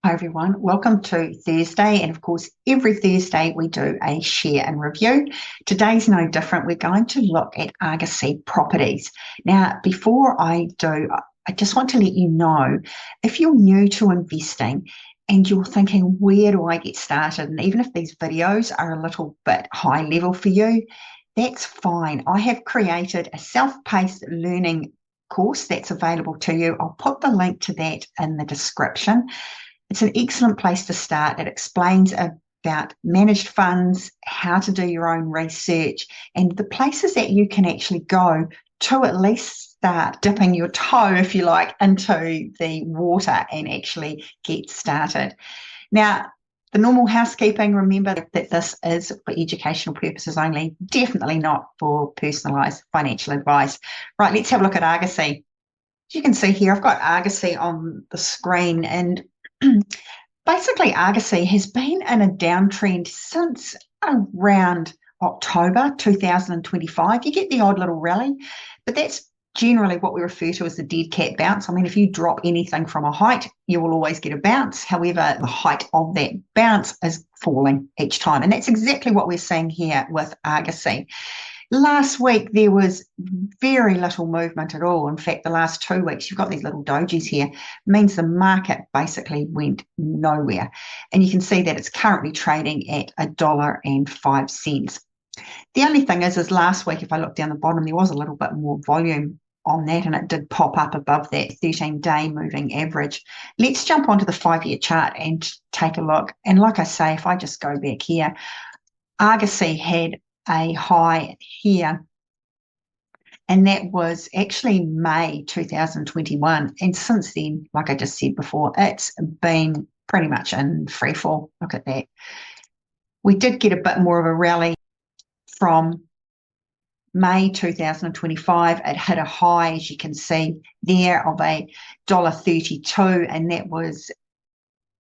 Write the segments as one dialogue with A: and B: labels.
A: Hi everyone, welcome to Thursday, and of course every Thursday we do a share and review. Today's no different. We're going to look at Argosy Properties. Now before I do, I just want to let you know, if you're new to investing and you're thinking, where do I get started? And even if these videos are a little bit high level for you, that's fine. I have created a self-paced learning course that's available to you. I'll put the link to that in the description. It's an excellent place to start. It explains about managed funds, how to do your own research, and the places that you can actually go to at least start dipping your toe, if you like, into the water and actually get started. Now, the normal housekeeping, remember that this is for educational purposes only, definitely not for personalised financial advice. Right, let's have a look at Argosy. As you can see here, I've got Argosy on the screen, and basically Argosy has been in a downtrend since around October 2025. You get the odd little rally, but that's generally what we refer to as the dead cat bounce. I mean, if you drop anything from a height, you will always get a bounce. However, the height of that bounce is falling each time, and that's exactly what we're seeing here with Argosy. Last week, there was very little movement at all. In fact, the last 2 weeks, you've got these little dojis here, means the market basically went nowhere. And you can see that it's currently trading at $1.05. The only thing is last week, if I look down the bottom, there was a little bit more volume on that, and it did pop up above that 13-day moving average. Let's jump onto the 5-year chart and take a look. And like I say, if I just go back here, Argosy had a high here, and that was actually May 2021, and since then, like I just said before, it's been pretty much in free fall. Look at that. We did get a bit more of a rally from May 2025. It hit a high, as you can see there, of $1.32, and that was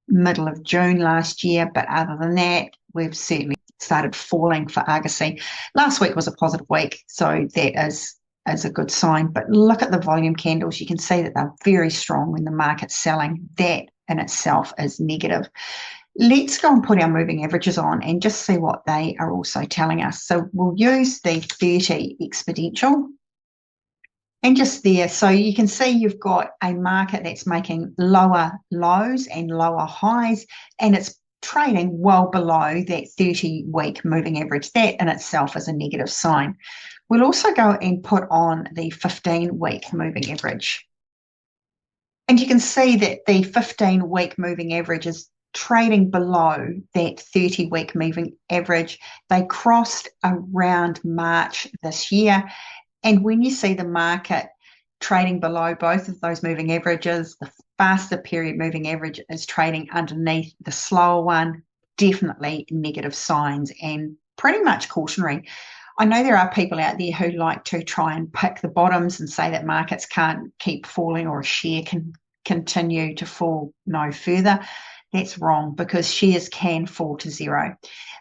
A: middle of June last year. But other than that, we've certainly started falling for Argosy. Last week was a positive week, so that is a good sign. But look at the volume candles. You can see that they're very strong when the market's selling. That in itself is negative. Let's go and put our moving averages on and just see what they are also telling us. So we'll use the 30 exponential. And just there, so you can see you've got a market that's making lower lows and lower highs, and it's trading well below that 30-week moving average. That in itself is a negative sign. We'll also go and put on the 15-week moving average. And you can see that the 15-week moving average is trading below that 30-week moving average. They crossed around March this year. And when you see the market trading below both of those moving averages, the faster period moving average is trading underneath the slower one, definitely negative signs and pretty much cautionary. I know there are people out there who like to try and pick the bottoms and say that markets can't keep falling or a share can continue to fall no further. That's wrong, because shares can fall to zero.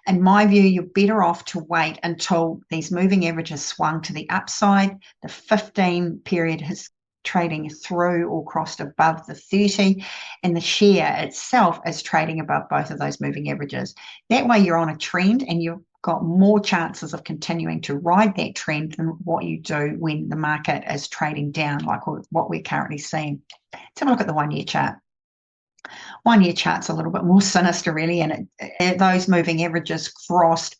A: In my view, you're better off to wait until these moving averages swung to the upside. The 15 period has trading through or crossed above the 30, and the share itself is trading above both of those moving averages. That way you're on a trend and you've got more chances of continuing to ride that trend than what you do when the market is trading down, like what we're currently seeing. Let's have a look at the 1-year chart. 1-year chart's a little bit more sinister, really, and those moving averages crossed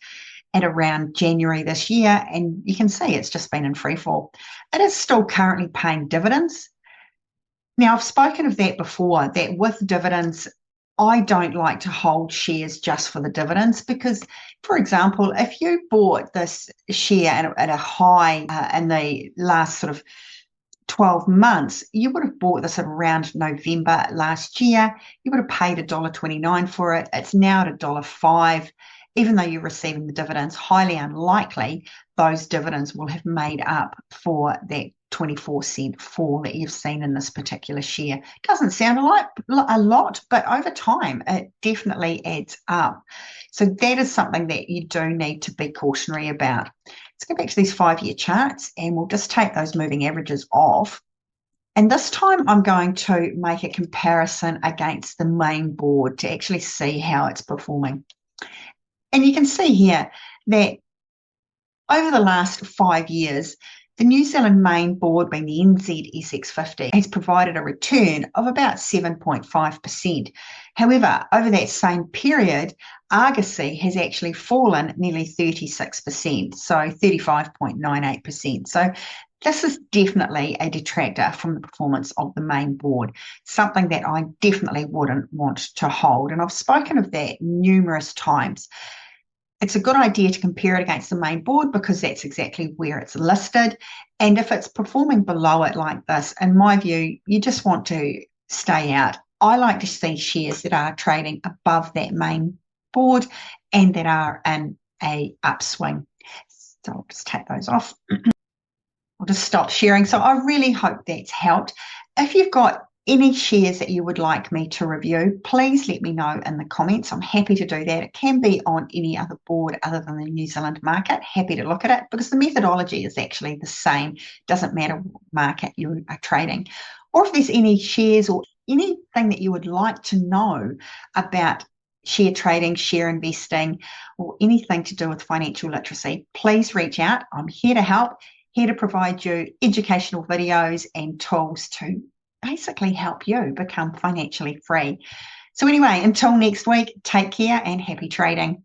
A: at around January this year, and you can see it's just been in free fall. It is still currently paying dividends. Now, I've spoken of that before, that with dividends, I don't like to hold shares just for the dividends, because, for example, if you bought this share at a high in the last sort of 12 months, you would have bought this at around November last year. You would have paid $1.29 for it. It's now at $1.05. Even though you're receiving the dividends, highly unlikely those dividends will have made up for that 24-cent fall that you've seen in this particular share. Doesn't sound like a lot, but over time, it definitely adds up. So that is something that you do need to be cautionary about. Let's go back to these 5-year charts, and we'll just take those moving averages off. And this time I'm going to make a comparison against the main board to actually see how it's performing. And you can see here that over the last 5 years, the New Zealand Main Board, being the NZX 50, has provided a return of about 7.5%. However, over that same period, Argosy has actually fallen nearly 36%, so 35.98%. So this is definitely a detractor from the performance of the main board, something that I definitely wouldn't want to hold. And I've spoken of that numerous times. It's a good idea to compare it against the main board because that's exactly where it's listed. And if it's performing below it like this, in my view, you just want to stay out. I like to see shares that are trading above that main board and that are in a upswing. So I'll just take those off. I'll just stop sharing. So I really hope that's helped. If you've got any shares that you would like me to review, please let me know in the comments. I'm happy to do that. It can be on any other board other than the New Zealand market. Happy to look at it because the methodology is actually the same. Doesn't matter what market you are trading. Or if there's any shares or anything that you would like to know about share trading, share investing, or anything to do with financial literacy, please reach out. I'm here to help, here to provide you educational videos and tools to basically help you become financially free. So anyway, until next week, take care and happy trading.